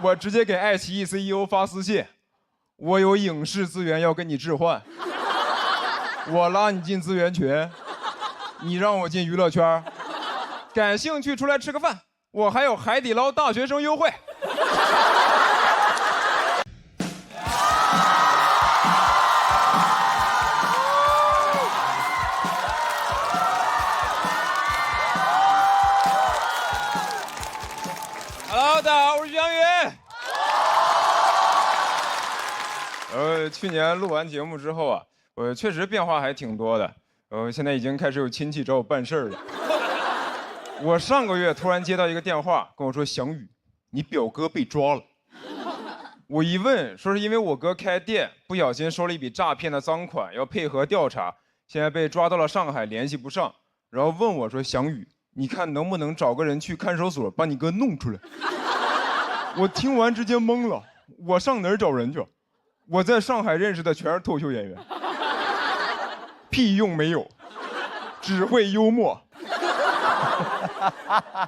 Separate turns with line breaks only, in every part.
我直接给爱奇艺 CEO 发私信，我有影视资源要跟你置换，我拉你进资源群，你让我进娱乐圈，感兴趣出来吃个饭，我还有海底捞大学生优惠。Hello， 大家好，我是杨宇。去年录完节目之后啊，我确实变化还挺多的。现在已经开始有亲戚找我办事儿了。我上个月突然接到一个电话，跟我说：“翔宇，你表哥被抓了。”我一问，说是因为我哥开店不小心收了一笔诈骗的赃款，要配合调查，现在被抓到了上海，联系不上。然后问我说：“翔宇，你看能不能找个人去看守所把你哥弄出来？”我听完直接懵了，我上哪儿找人去？我在上海认识的全是脱口秀演员，屁用没有，只会幽默。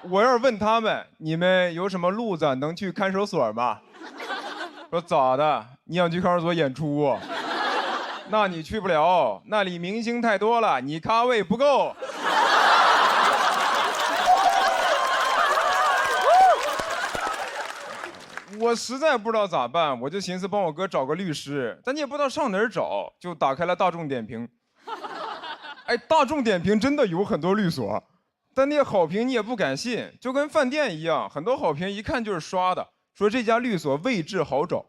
我要是问他们，你们有什么路子能去看守所吗？说咋的？你想去看守所演出啊？那你去不了，那里明星太多了，你咖位不够。我实在不知道咋办，我就寻思帮我哥找个律师，但你也不知道上哪儿找，就打开了大众点评。哎，大众点评真的有很多律所，但那些好评你也不敢信，就跟饭店一样，很多好评一看就是刷的，说这家律所位置好找，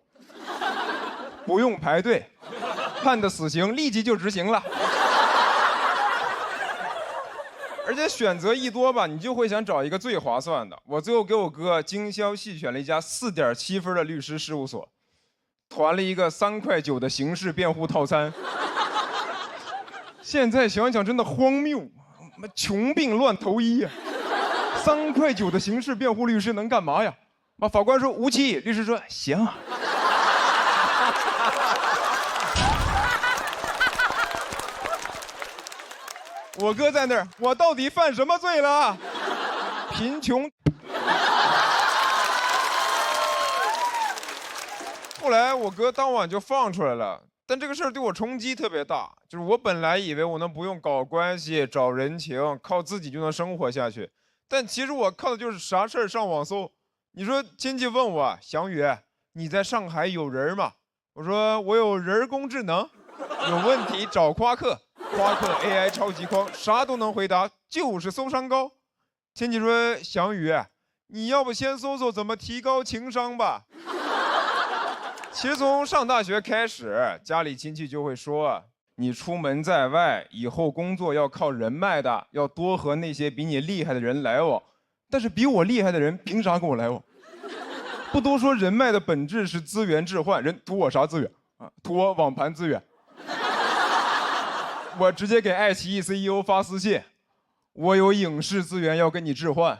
不用排队，判的死刑立即就执行了。而且选择一多吧，你就会想找一个最划算的。我最后给我哥精挑细选了一家4.7分的律师事务所，团了一个3.9块的刑事辩护套餐。现在想想真的荒谬，穷病乱投医呀！3.9块的刑事辩护律师能干嘛呀？法官说无期，律师说行。我哥在那儿，我到底犯什么罪了？贫穷。后来我哥当晚就放出来了，但这个事儿对我冲击特别大。就是我本来以为我能不用搞关系、找人情，靠自己就能生活下去，但其实我靠的就是啥事儿上网搜。你说亲戚问我，翔宇，你在上海有人吗？我说我有人工智能，有问题找夸克。夸克 AI 超级框，啥都能回答，就是搜商高。亲戚说：“翔宇，你要不先搜搜怎么提高情商吧？”其实从上大学开始，家里亲戚就会说：“你出门在外，以后工作要靠人脉的，要多和那些比你厉害的人来往。但是比我厉害的人凭啥跟我来往？不都说人脉的本质是资源置换，人图我啥资源啊？图我网盘资源。”我直接给爱奇艺 CEO 发私信，我有影视资源要跟你置换，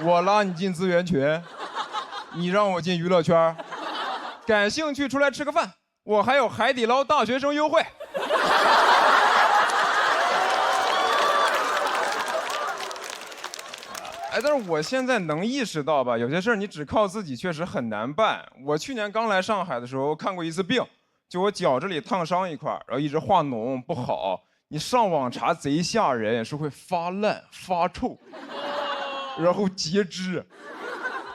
我拉你进资源群，你让我进娱乐圈，感兴趣出来吃个饭，我还有海底捞大学生优惠。哎，但是我现在能意识到吧，有些事儿你只靠自己确实很难办。我去年刚来上海的时候看过一次病。就我脚这里烫伤一块，然后一直化脓不好，你上网查贼吓人，说会发烂发臭，然后截肢。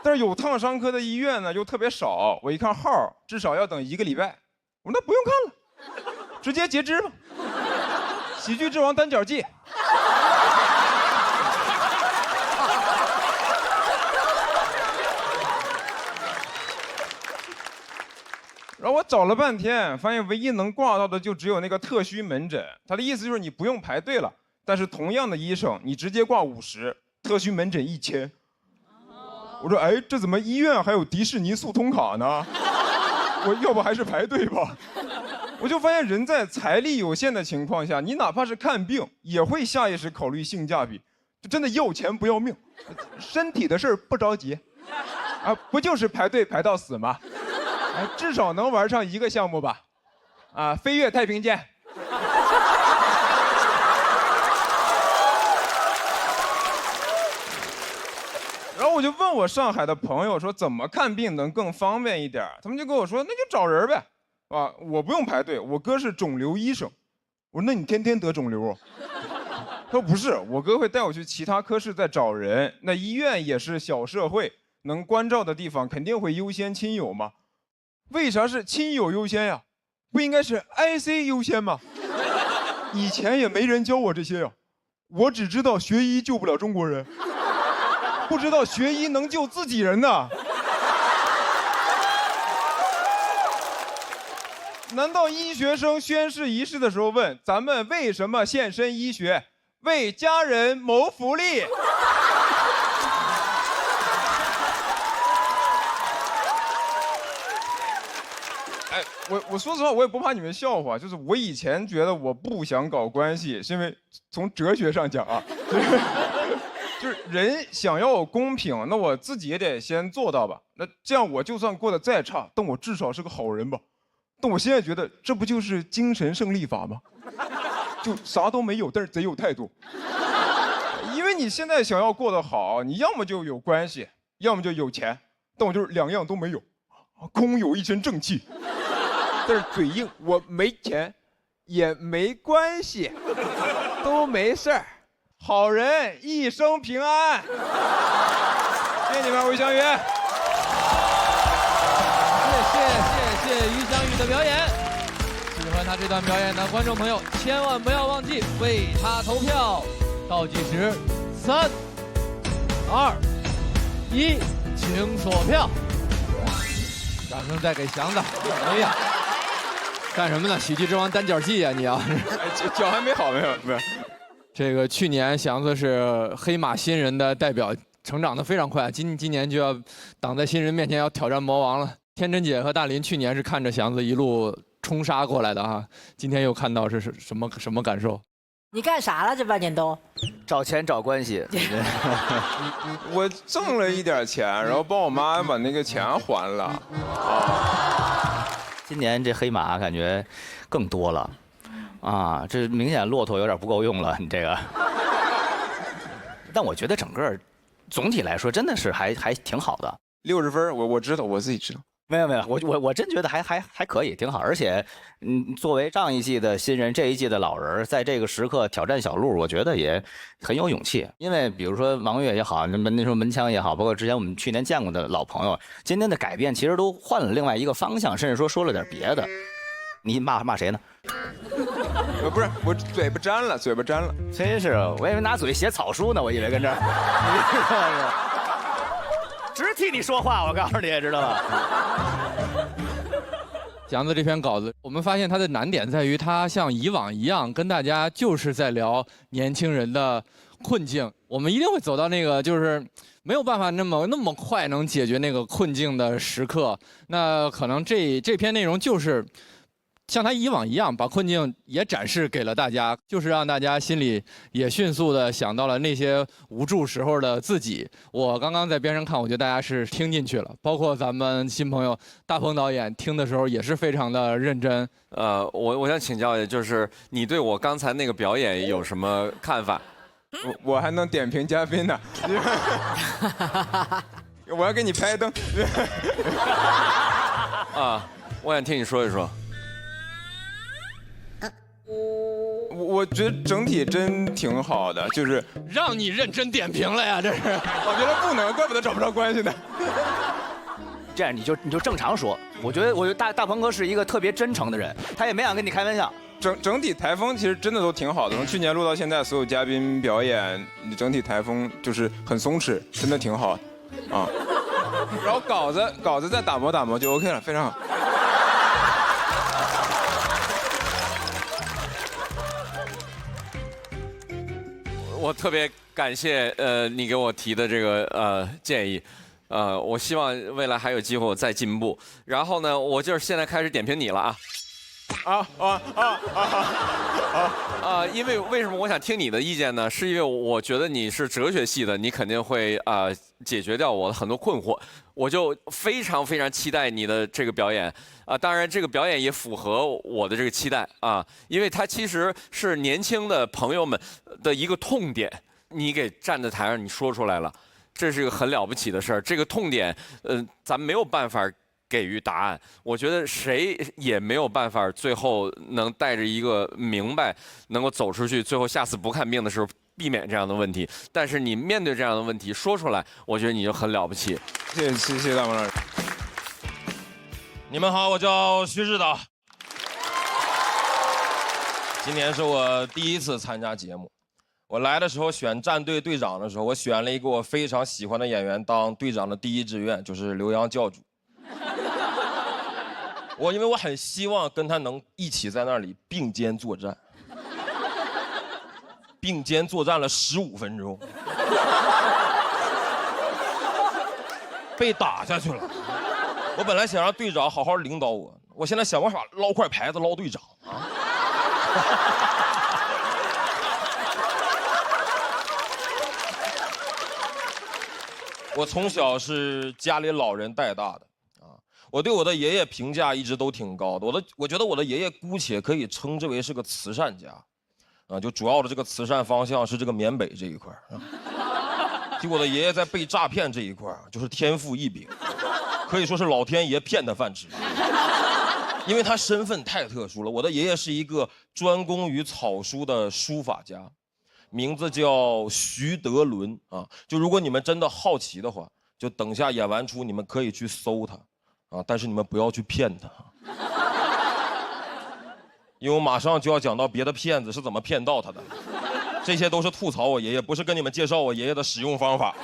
但是有烫伤科的医院呢又特别少，我一看号至少要等1个礼拜，我说那不用看了，直接截肢吧。喜剧之王单脚记。然后我找了半天，发现唯一能挂到的就只有那个特需门诊。他的意思就是你不用排队了，但是同样的医生，你直接挂50，特需门诊1000。我说，哎，这怎么医院还有迪士尼速通卡呢？我要不还是排队吧。我就发现人在财力有限的情况下，你哪怕是看病，也会下意识考虑性价比。就真的要钱不要命，身体的事儿不着急，啊，不就是排队排到死吗？至少能玩上1个项目吧，啊，飞越太平间。然后我我就问我上海的朋友说怎么看病能更方便一点，他们就跟我说那就找人呗，啊，我不用排队，我哥是肿瘤医生。我说那你天天得肿瘤啊？他说不是，我哥会带我去其他科室再找人，那医院也是小社会，能关照的地方肯定会优先亲友嘛。为啥是亲友优先呀？不应该是 IC 优先吗？以前也没人教我这些呀，我只知道学医救不了中国人，不知道学医能救自己人呢。难道医学生宣誓仪式的时候问咱们为什么献身医学？为家人谋福利。哎，我说实话，我也不怕你们笑话，就是我以前觉得我不想搞关系，是因为从哲学上讲啊，就是人想要公平，那我自己也得先做到吧。那这样我就算过得再差，但我至少是个好人吧。但我现在觉得，这不就是精神胜利法吗？就啥都没有，但是贼有态度。因为你现在想要过得好，你要么就有关系，要么就有钱，但我就是两样都没有，空有一身正气，但是嘴硬，我没钱，也没关系，都没事儿，好人一生平安。谢谢你们，魏香宇。
谢谢于翔宇的表演。喜欢他这段表演的观众朋友，千万不要忘记为他投票。倒计时，3、2、1，请锁票。掌声再给祥子。哎呀，干什么呢？喜剧之王单脚戏呀，你啊！
脚还没好，没有。
这个去年祥子是黑马新人的代表，成长得非常快，今年就要挡在新人面前要挑战魔王了。天真姐和大林去年是看着祥子一路冲杀过来的啊，今天又看到是什么感受？
你干啥了？这半年多？
找钱找关系。
我挣了一点钱，然后帮我妈把那个钱还了。啊，
今年这黑马感觉更多了，啊，这明显骆驼有点不够用了，你这个。但我觉得整个总体来说真的是还挺好的。
60分，我知道，我自己知道。
没有，我真觉得还可以，挺好。而且，作为上一季的新人，这一季的老人，在这个时刻挑战小鹿，我觉得也很有勇气。因为比如说王悦也好，那时候门枪也好，包括之前我们去年见过的老朋友，今天的改变其实都换了另外一个方向，甚至说了点别的。你骂谁呢？
不是，我嘴巴沾了。
真是，我以为拿嘴写草书呢，我以为跟这儿。直替你说话，我告诉你，知道吧？
祥子这篇稿子，我们发现他的难点在于，他像以往一样跟大家就是在聊年轻人的困境。我们一定会走到那个就是没有办法那么快能解决那个困境的时刻。那可能这篇内容就是像他以往一样，把困境也展示给了大家，就是让大家心里也迅速的想到了那些无助时候的自己。我刚刚在边上看，我觉得大家是听进去了，包括咱们新朋友大鹏导演听的时候也是非常的认真。
我想请教一下，就是你对我刚才那个表演有什么看法？
我还能点评嘉宾呢，我要给你拍灯。
啊，我想听你说一说。
我觉得整体真挺好的，就是
让你认真点评了呀，这是。
我觉得不能，怪不得找不着关系呢。
这样你就正常说。我觉得大鹏哥是一个特别真诚的人，他也没想跟你开玩笑。
整体台风其实真的都挺好的，从去年录到现在，所有嘉宾表演整体台风就是很松弛，真的挺好的啊。然后稿子再打磨就 OK 了，非常好。
我特别感谢你给我提的这个建议，我希望未来还有机会我再进步。然后呢，我就是现在开始点评你了啊！因为为什么我想听你的意见呢？是因为我觉得你是哲学系的，你肯定会解决掉我的很多困惑。我就非常非常期待你的这个表演当然这个表演也符合我的这个期待因为它其实是年轻的朋友们的一个痛点，你给站在台上你说出来了。这是一个很了不起的事儿。这个痛点，咱没有办法给予答案。我觉得谁也没有办法最后能带着一个明白，能够走出去，最后下次不看病的时候避免这样的问题。但是你面对这样的问题说出来，我觉得你就很了不起。
谢谢大王老师。
你们好，我叫徐指导。今年是我第一次参加节目。我来的时候选战队队长的时候，我选了一个我非常喜欢的演员当队长的第一志愿，就是刘洋教主。因为我很希望跟他能一起在那里并肩作战，并肩作战了15分钟，被打下去了。我本来想让队长好好领导我，我现在想办法捞块牌子捞队长啊！我从小是家里老人带大的啊，我对我的爷爷评价一直都挺高的。我觉得我的爷爷姑且可以称之为是个慈善家，啊，就主要的这个慈善方向是这个缅北这一块啊。就我的爷爷在被诈骗这一块就是天赋异禀。可以说是老天爷骗他饭吃，因为他身份太特殊了。我的爷爷是一个专攻于草书的书法家，名字叫徐德伦啊。就如果你们真的好奇的话，就等下演完出你们可以去搜他啊，但是你们不要去骗他，因为我马上就要讲到别的骗子是怎么骗到他的。这些都是吐槽我爷爷，不是跟你们介绍我爷爷的使用方法。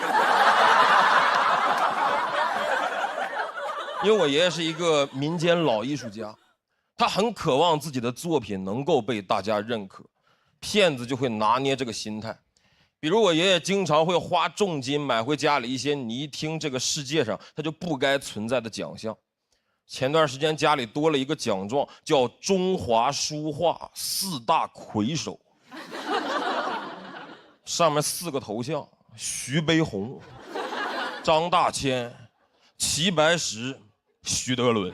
因为我爷爷是一个民间老艺术家，他很渴望自己的作品能够被大家认可，骗子就会拿捏这个心态。比如我爷爷经常会花重金买回家里一些你一听这个世界上他就不该存在的奖项。前段时间家里多了一个奖状，叫中华书画4大魁首，上面4个头像：徐悲鸿、张大千、齐白石、徐德伦。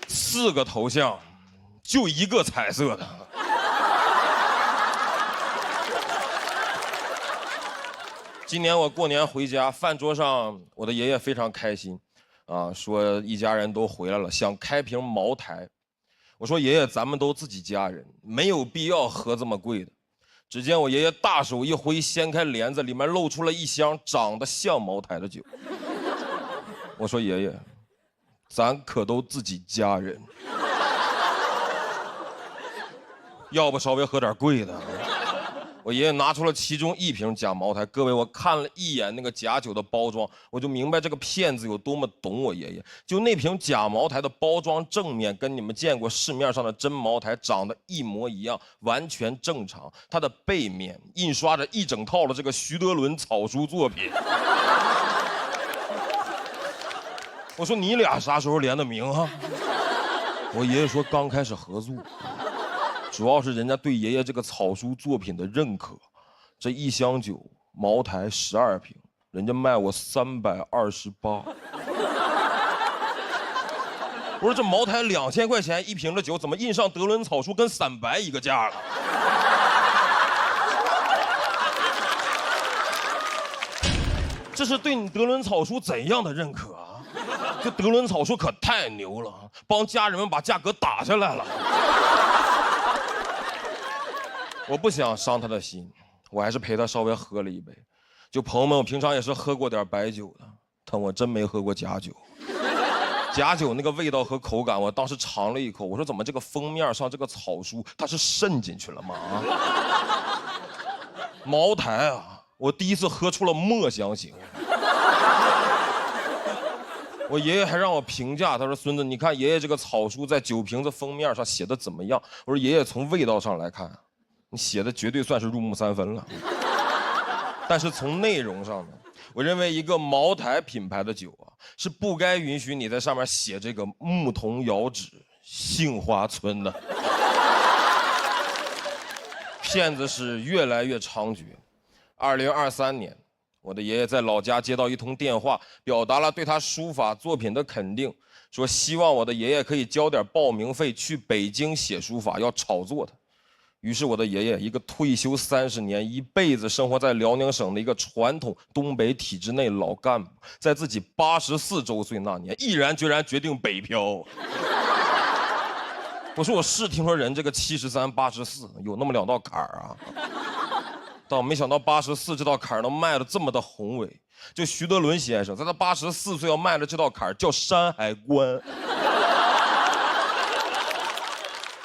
4个头像，就1个彩色的。今年我过年回家，饭桌上我的爷爷非常开心，啊，说一家人都回来了，想开瓶茅台。我说爷爷，咱们都自己家人，没有必要喝这么贵的。只见我爷爷大手一挥，掀开帘子，里面露出了一箱长得像茅台的酒。我说爷爷，咱可都自己家人，要不稍微喝点贵的。我爷爷拿出了其中1瓶假茅台，各位，我看了一眼那个假酒的包装，我就明白这个骗子有多么懂我爷爷。就那瓶假茅台的包装正面跟你们见过市面上的真茅台长得一模一样，完全正常。它的背面印刷着一整套的这个徐德伦草书作品。我说你俩啥时候联的名啊？我爷爷说刚开始合作。主要是人家对爷爷这个草书作品的认可，这1箱酒茅台12瓶，人家卖我328。我说这茅台2000块钱1瓶的酒，怎么印上德伦草书跟散白一个价了？这是对你德伦草书怎样的认可啊？这德伦草书可太牛了，帮家人们把价格打下来了。我不想伤他的心，我还是陪他稍微喝了一杯。就朋友们，我平常也是喝过点白酒的，但我真没喝过假酒。假酒那个味道和口感，我当时尝了一口，我说怎么这个封面上这个草书它是渗进去了吗？啊，茅台啊，我第一次喝出了墨香型。我爷爷还让我评价，他说孙子，你看爷爷这个草书在酒瓶子封面上写的怎么样？我说爷爷，从味道上来看，你写的绝对算是入木3分了。但是从内容上呢，我认为一个茅台品牌的酒啊，是不该允许你在上面写这个牧童遥指杏花村的。骗子是越来越猖獗。2023年，我的爷爷在老家接到一通电话，表达了对他书法作品的肯定，说希望我的爷爷可以交点报名费去北京写书法，要炒作他。于是我的爷爷，一个退休30年、一辈子生活在辽宁省的一个传统东北体制内老干部，在自己84周岁那年，毅然决然决定北漂。我说我是听说人这个73、84有那么2道坎儿啊，但我没想到84这道坎儿能迈得这么的宏伟。就徐德伦先生在他84岁要迈的这道坎儿叫山海关。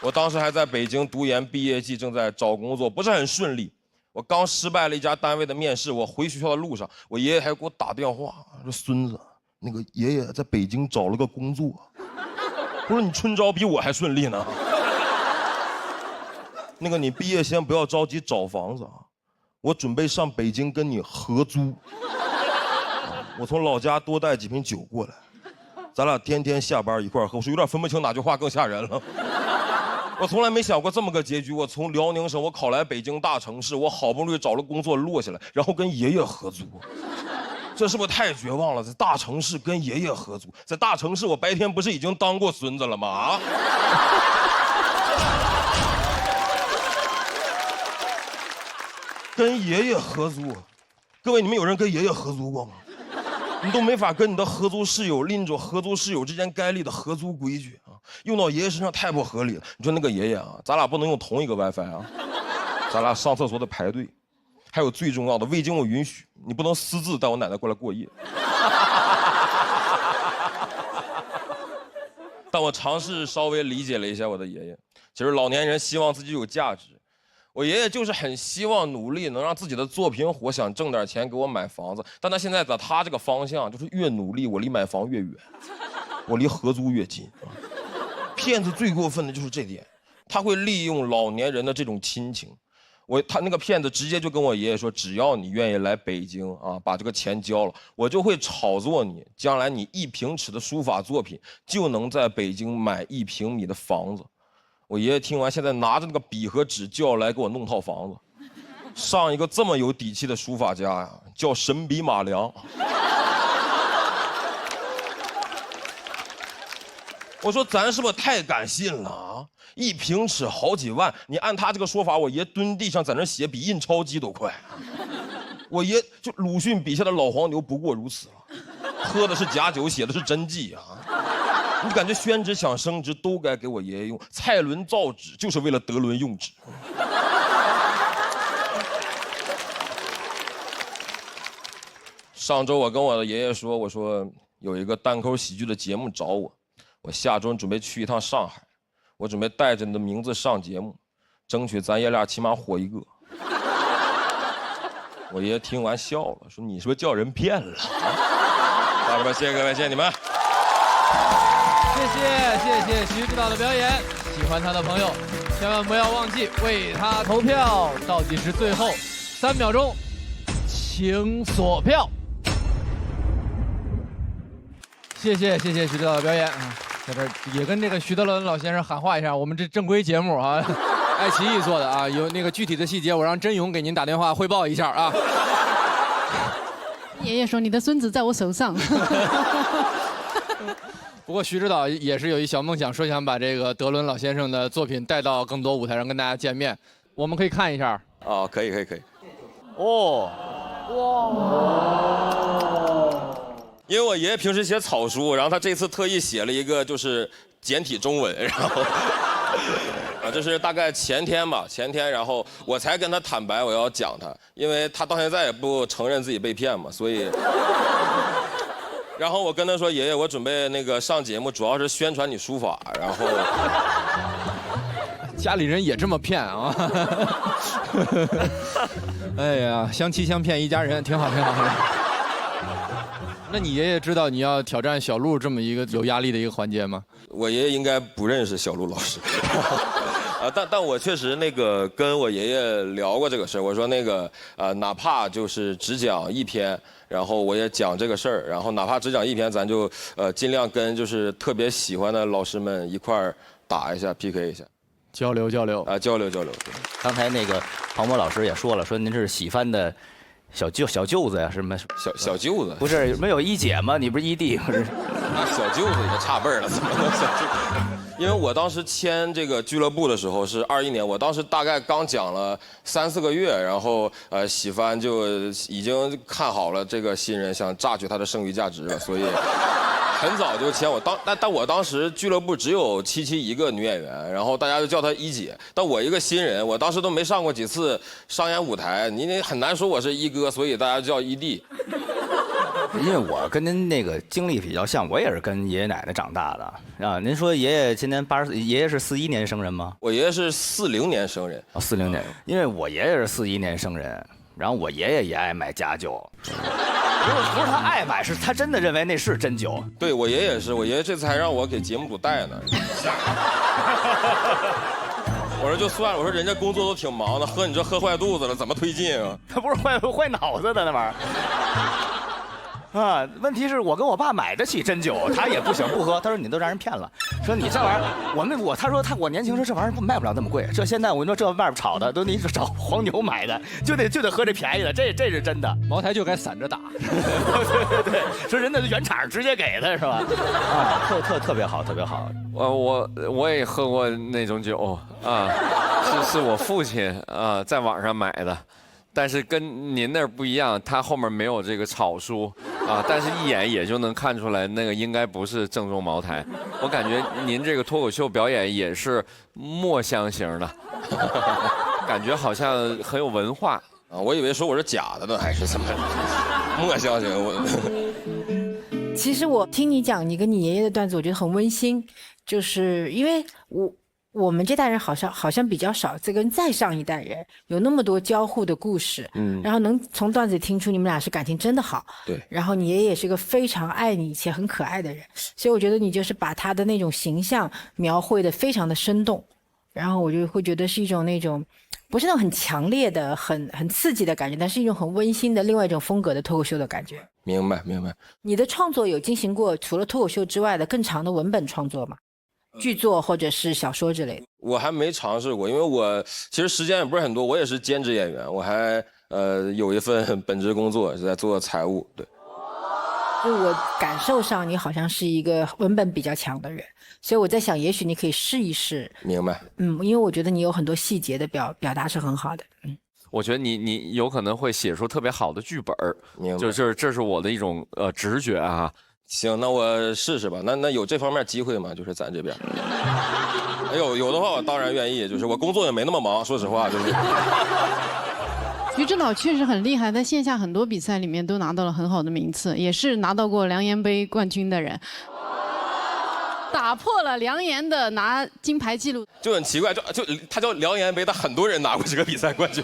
我当时还在北京读研，毕业季正在找工作，不是很顺利。我刚失败了一家单位的面试，我回学校的路上，我爷爷还给我打电话说：“孙子，那个爷爷在北京找了个工作。”我说：“你春招比我还顺利呢。”那个你毕业先不要着急找房子啊，我准备上北京跟你合租。我从老家多带几瓶酒过来，咱俩天天下班一块喝。我说有点分不清哪句话更吓人了。我从来没想过这么个结局。我从辽宁省，我考来北京大城市，我好不容易找了工作落下来，然后跟爷爷合租，这是不是太绝望了？在大城市跟爷爷合租，在大城市我白天不是已经当过孙子了吗？啊！跟爷爷合租，各位你们有人跟爷爷合租过吗？你都没法跟你的合租室友拎着合租室友之间该立的合租规矩啊，用到爷爷身上太不合理了。你说那个爷爷啊，咱俩不能用同一个 WiFi 啊，咱俩上厕所得排队，还有最重要的，未经我允许，你不能私自带我奶奶过来过夜。但我尝试稍微理解了一下我的爷爷，其实老年人希望自己有价值。我爷爷就是很希望努力能让自己的作品火，想挣点钱给我买房子。但他现在在他这个方向，就是越努力我离买房越远，我离合租越近。骗子最过分的就是这点，他会利用老年人的这种亲情。他那个骗子直接就跟我爷爷说，只要你愿意来北京啊，把这个钱交了，我就会炒作你，将来你1平尺的书法作品就能在北京买1平米的房子。我爷爷听完，现在拿着那个笔和纸就要来给我弄套房子。上一个这么有底气的书法家呀，叫神笔马良。我说咱是不是太敢信了啊？1平尺好几万，你按他这个说法，我爷蹲地上在那写比印钞机都快。我爷就鲁迅笔下的老黄牛不过如此了，喝的是假酒，写的是真迹啊。你感觉宣纸想升值都该给我爷爷用，蔡伦造纸就是为了德伦用纸。上周我跟我的爷爷说，我说有一个单口喜剧的节目找我，我下周准备去一趟上海，我准备带着你的名字上节目，争取咱爷俩起码火一个。我爷爷听完笑了，说你是不是叫人骗了？好了吧，谢谢各位，谢谢你们。
谢谢徐指导的表演，喜欢他的朋友千万不要忘记为他投票，倒计时最后3秒钟，请锁票。谢谢徐指导的表演啊，在这儿也跟这个徐德伦老先生喊话一下，我们这正规节目啊，爱奇艺做的啊，有那个具体的细节我让甄勇给您打电话汇报一下啊。
爷爷说你的孙子在我手上。
不过徐指导也是有一小梦想，说想把这个德伦老先生的作品带到更多舞台上跟大家见面，我们可以看一下。
啊，可以。
哦，
因为我爷爷平时写草书，然后他这次特意写了一个就是简体中文，然后这是大概前天，然后我才跟他坦白我要讲他，因为他到现在也不承认自己被骗嘛，所以。然后我跟他说，爷爷，我准备那个上节目，主要是宣传你书法。然后，
家里人也这么骗啊？哎呀，相欺相骗一家人，挺好。那你爷爷知道你要挑战小鹿这么一个有压力的一个环节吗？
我爷爷应该不认识小鹿老师。但我确实那个跟我爷爷聊过这个事儿，我说那个哪怕就是只讲1篇。然后我也讲这个事儿，然后哪怕只讲1篇，咱就尽量跟就是特别喜欢的老师们一块儿打一下 PK 一下，
交流啊，
交流。
刚才那个庞博老师也说了，说您这是喜番的小舅子呀，什么
小舅子？
不是没有一姐吗？你不是一弟？
那小舅子也差辈儿了，怎么能小舅？因为我当时签这个俱乐部的时候是21年，我当时大概刚讲了3、4个月，然后喜番就已经看好了这个新人，想榨取他的剩余价值了，所以很早就签我。但我当时俱乐部只有77一个女演员，然后大家就叫她一姐。但我一个新人，我当时都没上过几次商演舞台，你很难说我是一哥，所以大家就叫一弟。
因为我跟您那个经历比较像，我也是跟爷爷奶奶长大的啊。您说爷爷今年80，爷爷是41年生人吗？
我爷爷是40年生人。
哦，40年，因为我爷爷是41年生人，然后我爷爷也爱买假酒，不是他爱买，是他真的认为那是真酒。
对我爷爷也是，我爷爷这次还让我给节目组带呢。我说就算了，我说人家工作都挺忙的，喝你这喝坏肚子了，怎么推进啊？
他不是坏脑子的那玩意儿。啊，问题是我跟我爸买得起真酒，他也不行不喝。他说你都让人骗了，说你这玩意儿，他说我年轻时候这玩意儿卖不了那么贵，这现在我跟你说这外边炒的都你找黄牛买的，就得喝这便宜的，这是真的。
茅台就该散着打。
对，说人家原厂直接给的是吧？啊，特别好，特别好。
我也喝过那种酒啊，是我父亲啊在网上买的。但是跟您那儿不一样，他后面没有这个草书啊，但是一眼也就能看出来，那个应该不是正宗茅台。我感觉您这个脱口秀表演也是墨香型的，感觉好像很有文化
啊。我以为说我是假的呢，还是怎么墨香型？
其实我听你讲你跟你爷爷的段子，我觉得很温馨，就是因为我们这代人好像比较少，这跟再上一代人有那么多交互的故事，然后能从段子里听出你们俩是感情真的好，
对，
然后你爷爷也是个非常爱你且很可爱的人，所以我觉得你就是把他的那种形象描绘的非常的生动，然后我就会觉得是一种那种不是那种很强烈的、很刺激的感觉，但是一种很温馨的另外一种风格的脱口秀的感觉。
明白。
你的创作有进行过除了脱口秀之外的更长的文本创作吗？剧作或者是小说之类的？
我还没尝试过，因为我其实时间也不是很多，我也是兼职演员，我还有一份本职工作是在做财务。对，
就我感受上你好像是一个文本比较强的人，所以我在想也许你可以试一试。
明白。
因为我觉得你有很多细节的表达是很好的。
我觉得你有可能会写出特别好的剧本，就是这是我的一种直觉啊。
行，那我试试吧。那有这方面机会吗？就是咱这边。有的话我当然愿意，就是我工作也没那么忙，说实话就是。
徐指导确实很厉害，在线下很多比赛里面都拿到了很好的名次，也是拿到过梁岩杯冠军的人，打破了梁岩的拿金牌记录。
就很奇怪，就他叫梁岩杯，但很多人拿过这个比赛冠军。